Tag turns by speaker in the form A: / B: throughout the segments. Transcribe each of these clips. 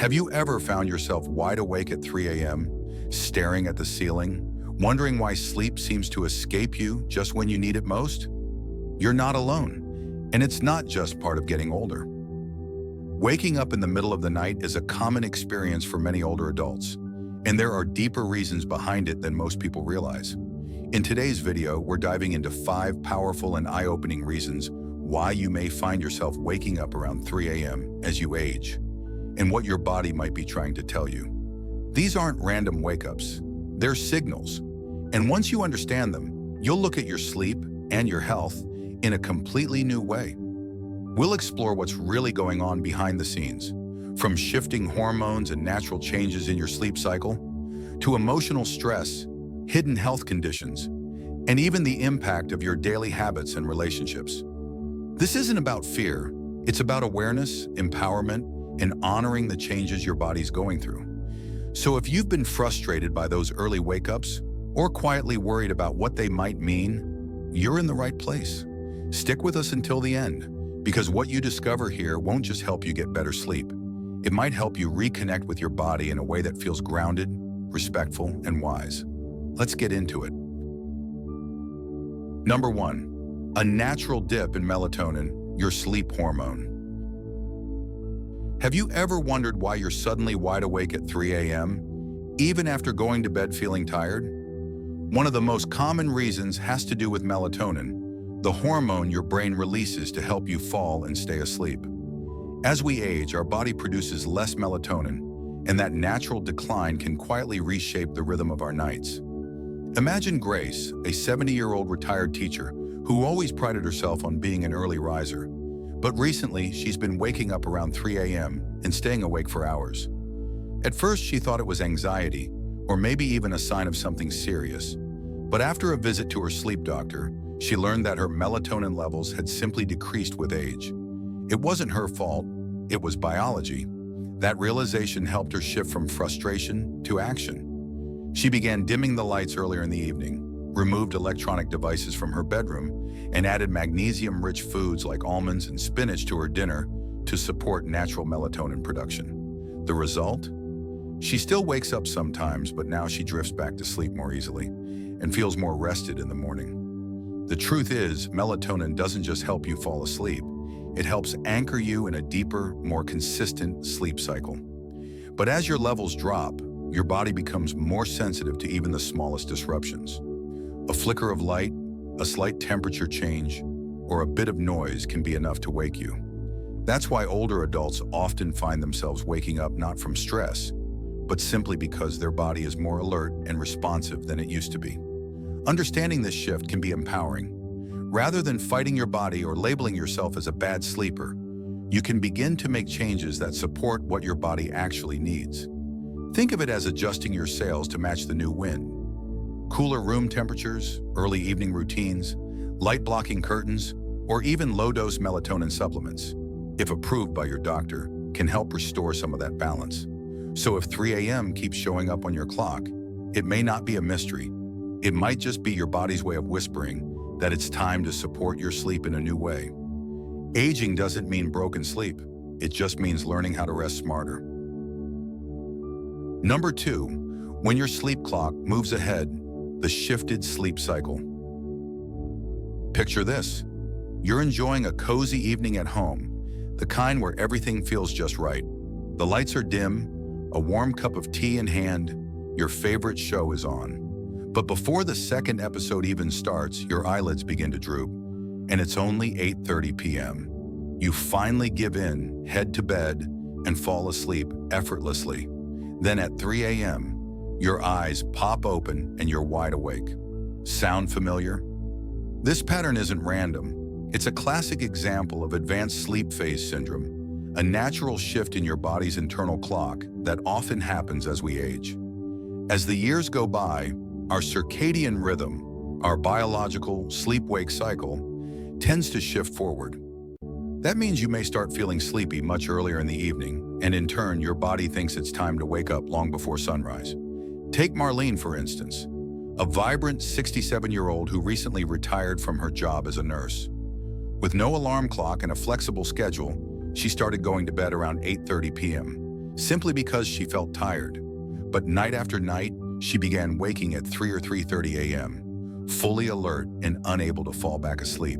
A: Have you ever found yourself wide awake at 3 a.m., staring at the ceiling, wondering why sleep seems to escape you just when you need it most? You're not alone, and it's not just part of getting older. Waking up in the middle of the night is a common experience for many older adults, and there are deeper reasons behind it than most people realize. In today's video, we're diving into 5 powerful and eye-opening reasons why you may find yourself waking up around 3 a.m. as you age, and what your body might be trying to tell you. These aren't random wake-ups, they're signals. And once you understand them, you'll look at your sleep and your health in a completely new way. We'll explore what's really going on behind the scenes, from shifting hormones and natural changes in your sleep cycle, to emotional stress, hidden health conditions, and even the impact of your daily habits and relationships. This isn't about fear, it's about awareness, empowerment, and honoring the changes your body's going through. So if you've been frustrated by those early wake-ups, or quietly worried about what they might mean, you're in the right place. Stick with us until the end, because what you discover here won't just help you get better sleep. It might help you reconnect with your body in a way that feels grounded, respectful, and wise. Let's get into it. Number 1, a natural dip in melatonin, your sleep hormone. Have you ever wondered why you're suddenly wide awake at 3 a.m., even after going to bed feeling tired? One of the most common reasons has to do with melatonin, the hormone your brain releases to help you fall and stay asleep. As we age, our body produces less melatonin, and that natural decline can quietly reshape the rhythm of our nights. Imagine Grace, a 70-year-old retired teacher who always prided herself on being an early riser. But recently, she's been waking up around 3 a.m. and staying awake for hours. At first, she thought it was anxiety, or maybe even a sign of something serious. But after a visit to her sleep doctor, she learned that her melatonin levels had simply decreased with age. It wasn't her fault, it was biology. That realization helped her shift from frustration to action. She began dimming the lights earlier in the evening, removed electronic devices from her bedroom, and added magnesium-rich foods like almonds and spinach to her dinner to support natural melatonin production. The result? She still wakes up sometimes, but now she drifts back to sleep more easily and feels more rested in the morning. The truth is, melatonin doesn't just help you fall asleep. It helps anchor you in a deeper, more consistent sleep cycle. But as your levels drop, your body becomes more sensitive to even the smallest disruptions. A flicker of light, a slight temperature change, or a bit of noise can be enough to wake you. That's why older adults often find themselves waking up not from stress, but simply because their body is more alert and responsive than it used to be. Understanding this shift can be empowering. Rather than fighting your body or labeling yourself as a bad sleeper, you can begin to make changes that support what your body actually needs. Think of it as adjusting your sails to match the new wind. Cooler room temperatures, early evening routines, light-blocking curtains, or even low-dose melatonin supplements, if approved by your doctor, can help restore some of that balance. So if 3 a.m. keeps showing up on your clock, it may not be a mystery. It might just be your body's way of whispering that it's time to support your sleep in a new way. Aging doesn't mean broken sleep. It just means learning how to rest smarter. Number 2, when your sleep clock moves ahead, the shifted sleep cycle. Picture this. You're enjoying a cozy evening at home, the kind where everything feels just right. The lights are dim, a warm cup of tea in hand, your favorite show is on. But before the second episode even starts, your eyelids begin to droop, and it's only 8:30 p.m. You finally give in, head to bed, and fall asleep effortlessly. Then at 3 a.m., your eyes pop open and you're wide awake. Sound familiar? This pattern isn't random. It's a classic example of advanced sleep phase syndrome, a natural shift in your body's internal clock that often happens as we age. As the years go by, our circadian rhythm, our biological sleep-wake cycle, tends to shift forward. That means you may start feeling sleepy much earlier in the evening, and in turn, your body thinks it's time to wake up long before sunrise. Take Marlene, for instance, a vibrant 67-year-old who recently retired from her job as a nurse. With no alarm clock and a flexible schedule, she started going to bed around 8:30 p.m. simply because she felt tired. But night after night, she began waking at 3 or 3:30 a.m., fully alert and unable to fall back asleep.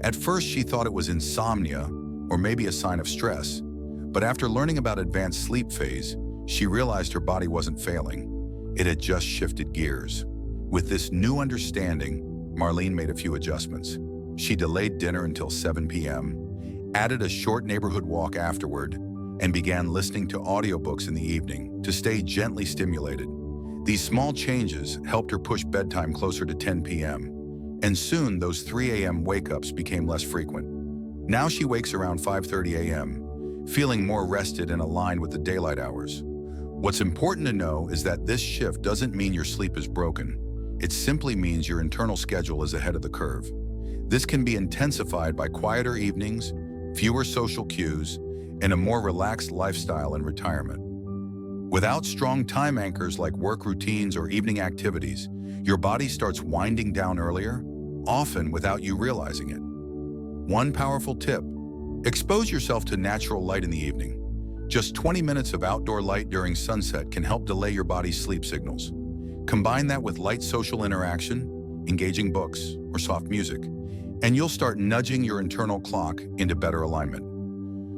A: At first, she thought it was insomnia or maybe a sign of stress, but after learning about advanced sleep phase, she realized her body wasn't failing. It had just shifted gears. With this new understanding, Marlene made a few adjustments. She delayed dinner until 7 p.m., added a short neighborhood walk afterward, and began listening to audiobooks in the evening to stay gently stimulated. These small changes helped her push bedtime closer to 10 p.m., and soon those 3 a.m. wake-ups became less frequent. Now she wakes around 5:30 a.m., feeling more rested and aligned with the daylight hours. What's important to know is that this shift doesn't mean your sleep is broken. It simply means your internal schedule is ahead of the curve. This can be intensified by quieter evenings, fewer social cues, and a more relaxed lifestyle in retirement. Without strong time anchors like work routines or evening activities, your body starts winding down earlier, often without you realizing it. One powerful tip: expose yourself to natural light in the evening. Just 20 minutes of outdoor light during sunset can help delay your body's sleep signals. Combine that with light social interaction, engaging books, or soft music, and you'll start nudging your internal clock into better alignment.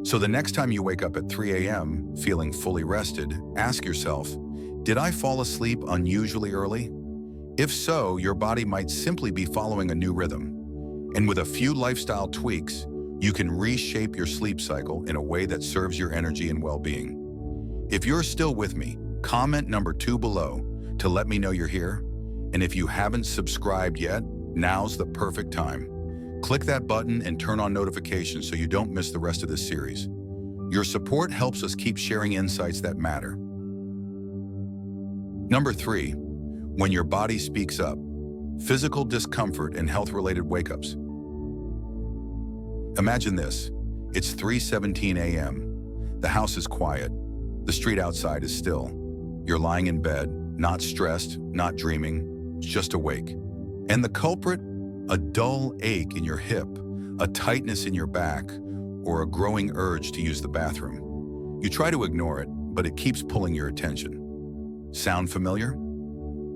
A: So the next time you wake up at 3 a.m. feeling fully rested, ask yourself, did I fall asleep unusually early? If so, your body might simply be following a new rhythm. And with a few lifestyle tweaks, you can reshape your sleep cycle in a way that serves your energy and well-being. If you're still with me, comment number 2 below to let me know you're here. And if you haven't subscribed yet, now's the perfect time. Click that button and turn on notifications so you don't miss the rest of this series. Your support helps us keep sharing insights that matter. Number 3, when your body speaks up, physical discomfort and health-related wake-ups. Imagine this. It's 3:17 a.m. The house is quiet. The street outside is still. You're lying in bed, not stressed, not dreaming, just awake. And the culprit? A dull ache in your hip, a tightness in your back, or a growing urge to use the bathroom. You try to ignore it, but it keeps pulling your attention. Sound familiar?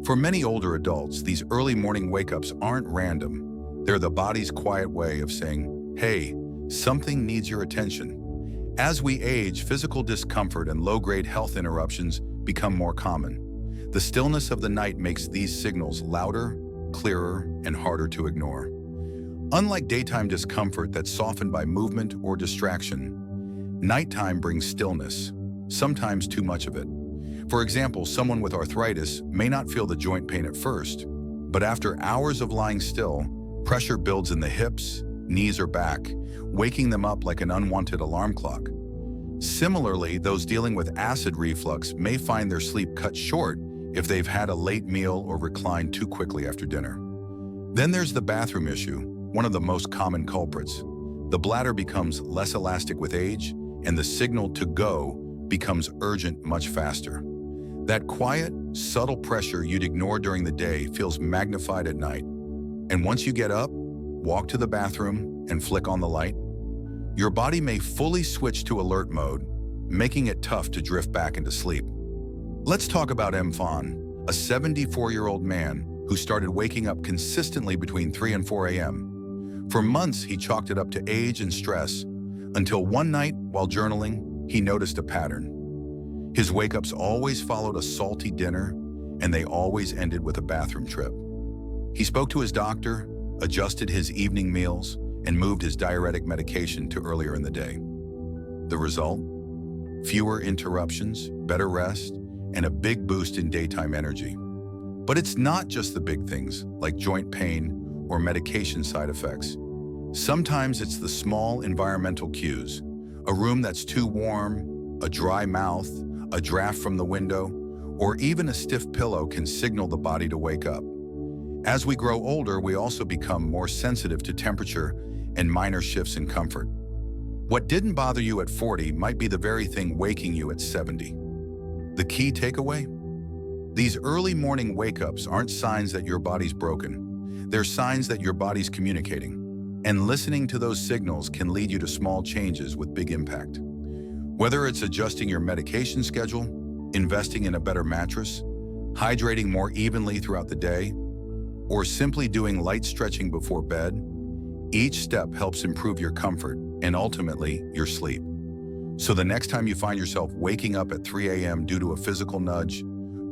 A: For many older adults, these early morning wake-ups aren't random. They're the body's quiet way of saying, hey, something needs your attention. As we age, physical discomfort and low-grade health interruptions become more common. The stillness of the night makes these signals louder, clearer, and harder to ignore. Unlike daytime discomfort that's softened by movement or distraction, nighttime brings stillness, sometimes too much of it. For example, someone with arthritis may not feel the joint pain at first, but after hours of lying still, pressure builds in the hips, knees, or back, waking them up like an unwanted alarm clock. Similarly, those dealing with acid reflux may find their sleep cut short if they've had a late meal or reclined too quickly after dinner. Then there's the bathroom issue, one of the most common culprits. The bladder becomes less elastic with age, and the signal to go becomes urgent much faster. That quiet, subtle pressure you'd ignore during the day feels magnified at night. And once you get up, walk to the bathroom, and flick on the light, your body may fully switch to alert mode, making it tough to drift back into sleep. Let's talk about M. Fawn, a 74-year-old man who started waking up consistently between 3 and 4 a.m. For months, he chalked it up to age and stress, until one night, while journaling, he noticed a pattern. His wake-ups always followed a salty dinner, and they always ended with a bathroom trip. He spoke to his doctor, adjusted his evening meals, and moved his diuretic medication to earlier in the day. The result? Fewer interruptions, better rest, and a big boost in daytime energy. But it's not just the big things, like joint pain or medication side effects. Sometimes it's the small environmental cues. A room that's too warm, a dry mouth, a draft from the window, or even a stiff pillow can signal the body to wake up. As we grow older, we also become more sensitive to temperature and minor shifts in comfort. What didn't bother you at 40 might be the very thing waking you at 70. The key takeaway? These early morning wake-ups aren't signs that your body's broken. They're signs that your body's communicating. And listening to those signals can lead you to small changes with big impact. Whether it's adjusting your medication schedule, investing in a better mattress, hydrating more evenly throughout the day, or simply doing light stretching before bed, each step helps improve your comfort and ultimately your sleep. So the next time you find yourself waking up at 3 a.m. due to a physical nudge,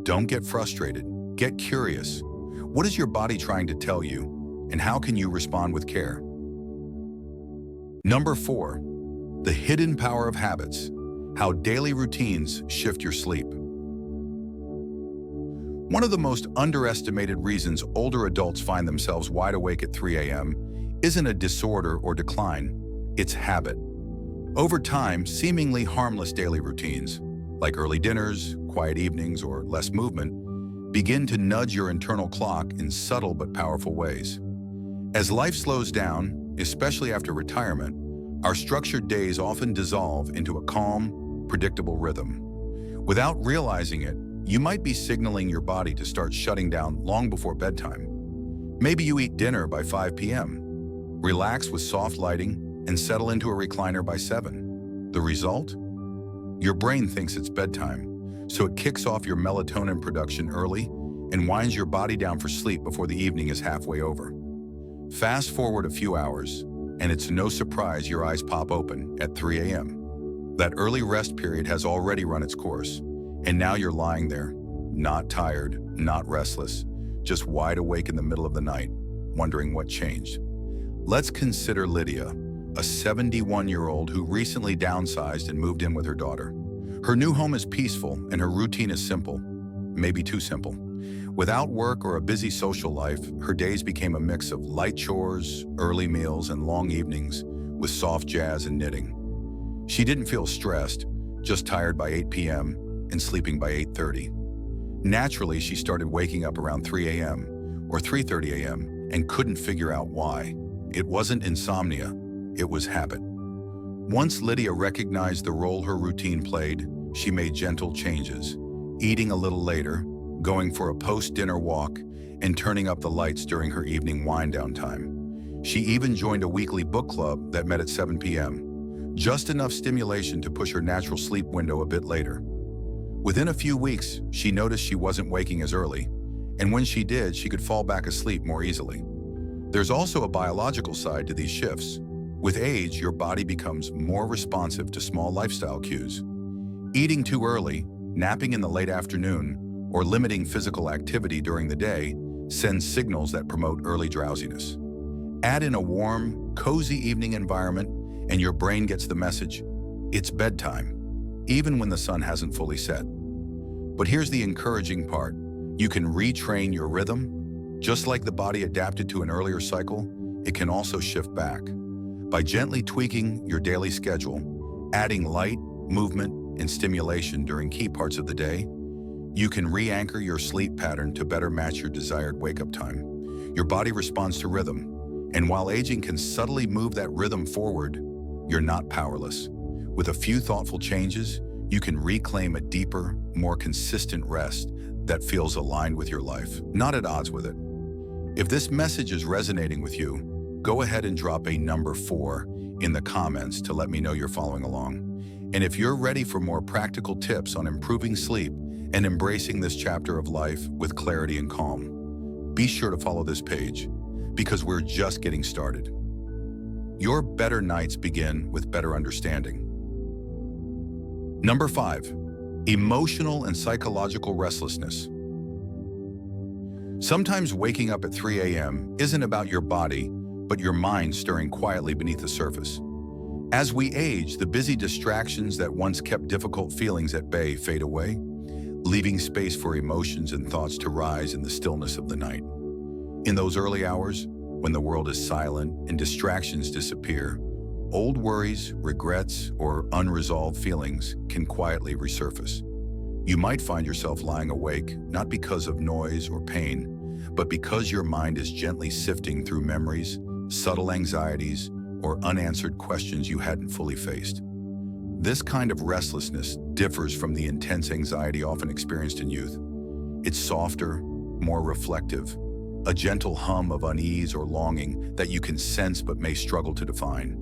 A: don't get frustrated. Get curious. What is your body trying to tell you, and how can you respond with care? Number 4, the hidden power of habits. How daily routines shift your sleep. One of the most underestimated reasons older adults find themselves wide awake at 3 a.m. isn't a disorder or decline, it's habit. Over time, seemingly harmless daily routines, like early dinners, quiet evenings, or less movement, begin to nudge your internal clock in subtle but powerful ways. As life slows down, especially after retirement, our structured days often dissolve into a calm, predictable rhythm. Without realizing it, you might be signaling your body to start shutting down long before bedtime. Maybe you eat dinner by 5 p.m., relax with soft lighting, and settle into a recliner by 7. The result? Your brain thinks it's bedtime, so it kicks off your melatonin production early and winds your body down for sleep before the evening is halfway over. Fast forward a few hours, and it's no surprise your eyes pop open at 3 a.m. That early rest period has already run its course, and now you're lying there, not tired, not restless, just wide awake in the middle of the night, wondering what changed. Let's consider Lydia, a 71-year-old who recently downsized and moved in with her daughter. Her new home is peaceful and her routine is simple, maybe too simple. Without work or a busy social life, her days became a mix of light chores, early meals, and long evenings with soft jazz and knitting. She didn't feel stressed, just tired by 8 p.m. and sleeping by 8:30. Naturally, she started waking up around 3 a.m. or 3:30 a.m. and couldn't figure out why. It wasn't insomnia, it was habit. Once Lydia recognized the role her routine played, she made gentle changes, eating a little later, going for a post-dinner walk, and turning up the lights during her evening wind-down time. She even joined a weekly book club that met at 7 p.m., just enough stimulation to push her natural sleep window a bit later. Within a few weeks, she noticed she wasn't waking as early, and when she did, she could fall back asleep more easily. There's also a biological side to these shifts. With age, your body becomes more responsive to small lifestyle cues. Eating too early, napping in the late afternoon, or limiting physical activity during the day sends signals that promote early drowsiness. Add in a warm, cozy evening environment, and your brain gets the message, it's bedtime, even when the sun hasn't fully set. But here's the encouraging part. You can retrain your rhythm. Just like the body adapted to an earlier cycle, it can also shift back. By gently tweaking your daily schedule, adding light, movement, and stimulation during key parts of the day, you can re-anchor your sleep pattern to better match your desired wake-up time. Your body responds to rhythm, and while aging can subtly move that rhythm forward, you're not powerless. With a few thoughtful changes, you can reclaim a deeper, more consistent rest that feels aligned with your life, not at odds with it. If this message is resonating with you, go ahead and drop a number 4 in the comments to let me know you're following along. And if you're ready for more practical tips on improving sleep and embracing this chapter of life with clarity and calm, be sure to follow this page, because we're just getting started. Your better nights begin with better understanding. Number 5, emotional and psychological restlessness. Sometimes waking up at 3 a.m. isn't about your body, but your mind stirring quietly beneath the surface. As we age, the busy distractions that once kept difficult feelings at bay fade away, leaving space for emotions and thoughts to rise in the stillness of the night. In those early hours, when the world is silent and distractions disappear, old worries, regrets, or unresolved feelings can quietly resurface. You might find yourself lying awake, not because of noise or pain, but because your mind is gently sifting through memories, subtle anxieties, or unanswered questions you hadn't fully faced. This kind of restlessness differs from the intense anxiety often experienced in youth. It's softer, more reflective, a gentle hum of unease or longing that you can sense but may struggle to define.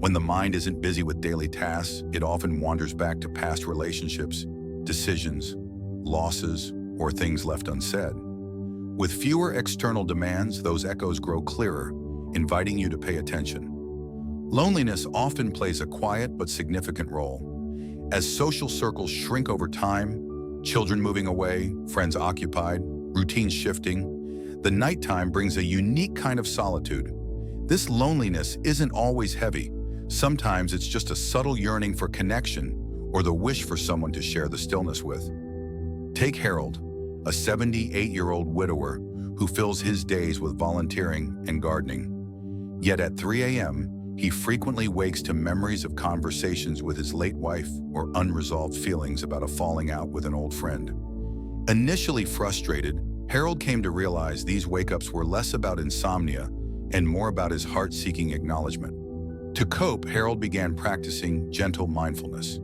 A: When the mind isn't busy with daily tasks, it often wanders back to past relationships, decisions, losses, or things left unsaid. With fewer external demands, those echoes grow clearer, inviting you to pay attention. Loneliness often plays a quiet but significant role. As social circles shrink over time, children moving away, friends occupied, routines shifting, the nighttime brings a unique kind of solitude. This loneliness isn't always heavy. Sometimes it's just a subtle yearning for connection or the wish for someone to share the stillness with. Take Harold, a 78-year-old widower who fills his days with volunteering and gardening. Yet at 3 a.m., he frequently wakes to memories of conversations with his late wife or unresolved feelings about a falling out with an old friend. Initially frustrated, Harold came to realize these wake-ups were less about insomnia and more about his heart seeking acknowledgement. To cope, Harold began practicing gentle mindfulness.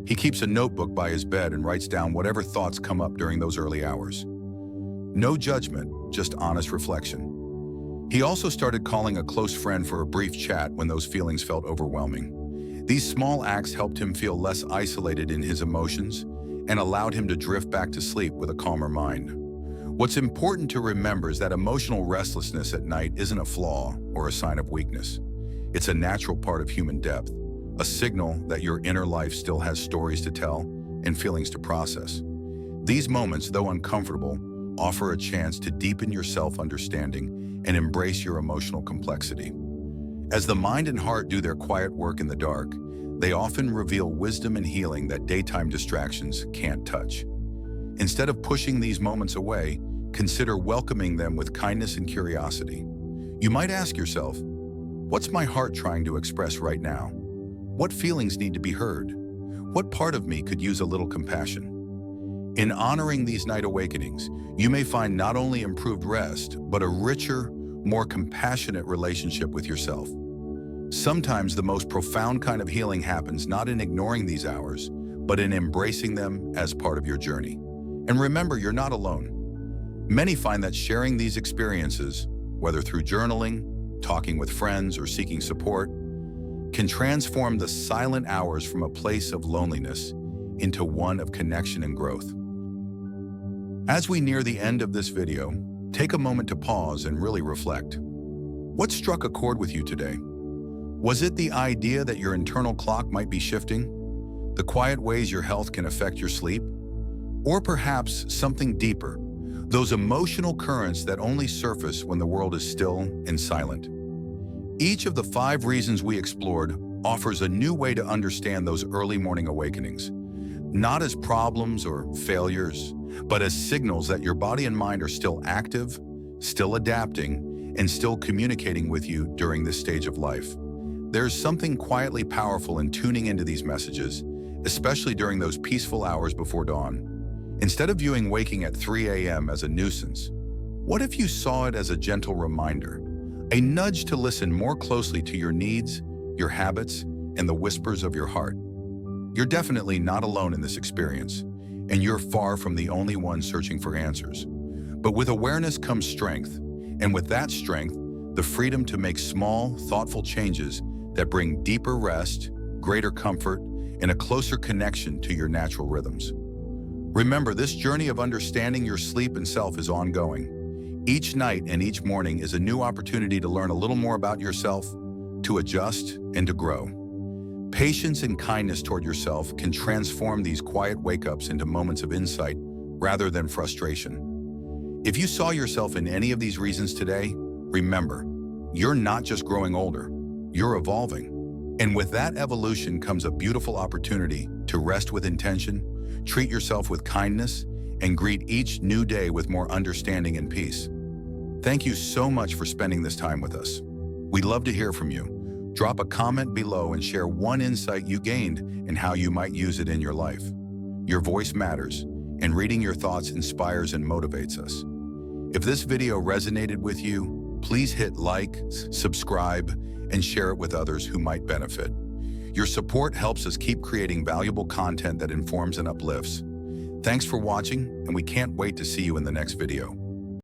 A: He keeps a notebook by his bed and writes down whatever thoughts come up during those early hours. No judgment, just honest reflection. He also started calling a close friend for a brief chat when those feelings felt overwhelming. These small acts helped him feel less isolated in his emotions and allowed him to drift back to sleep with a calmer mind. What's important to remember is that emotional restlessness at night isn't a flaw or a sign of weakness. It's a natural part of human depth, a signal that your inner life still has stories to tell and feelings to process. These moments, though uncomfortable, offer a chance to deepen your self-understanding and embrace your emotional complexity. As the mind and heart do their quiet work in the dark, they often reveal wisdom and healing that daytime distractions can't touch. Instead of pushing these moments away, consider welcoming them with kindness and curiosity. You might ask yourself, what's my heart trying to express right now? What feelings need to be heard? What part of me could use a little compassion? In honoring these night awakenings, you may find not only improved rest, but a richer, more compassionate relationship with yourself. Sometimes the most profound kind of healing happens not in ignoring these hours, but in embracing them as part of your journey. And remember, you're not alone. Many find that sharing these experiences, whether through journaling, talking with friends, or seeking support, can transform the silent hours from a place of loneliness into one of connection and growth. As we near the end of this video, take a moment to pause and really reflect. What struck a chord with you today? Was it the idea that your internal clock might be shifting? The quiet ways your health can affect your sleep? Or perhaps something deeper, those emotional currents that only surface when the world is still and silent? Each of the 5 reasons we explored offers a new way to understand those early morning awakenings, not as problems or failures, but as signals that your body and mind are still active, still adapting, and still communicating with you during this stage of life. There's something quietly powerful in tuning into these messages, especially during those peaceful hours before dawn. Instead of viewing waking at 3 a.m. as a nuisance, what if you saw it as a gentle reminder, a nudge to listen more closely to your needs, your habits, and the whispers of your heart? You're definitely not alone in this experience, and you're far from the only one searching for answers. But with awareness comes strength, and with that strength, the freedom to make small, thoughtful changes that bring deeper rest, greater comfort, and a closer connection to your natural rhythms. Remember, this journey of understanding your sleep and self is ongoing. Each night and each morning is a new opportunity to learn a little more about yourself, to adjust, and to grow. Patience and kindness toward yourself can transform these quiet wake-ups into moments of insight rather than frustration. If you saw yourself in any of these reasons today, remember, you're not just growing older, you're evolving. And with that evolution comes a beautiful opportunity to rest with intention, treat yourself with kindness, and greet each new day with more understanding and peace. Thank you so much for spending this time with us. We'd love to hear from you. Drop a comment below and share one insight you gained and how you might use it in your life. Your voice matters, and reading your thoughts inspires and motivates us. If this video resonated with you, please hit like, subscribe, and share it with others who might benefit. Your support helps us keep creating valuable content that informs and uplifts. Thanks for watching, and we can't wait to see you in the next video.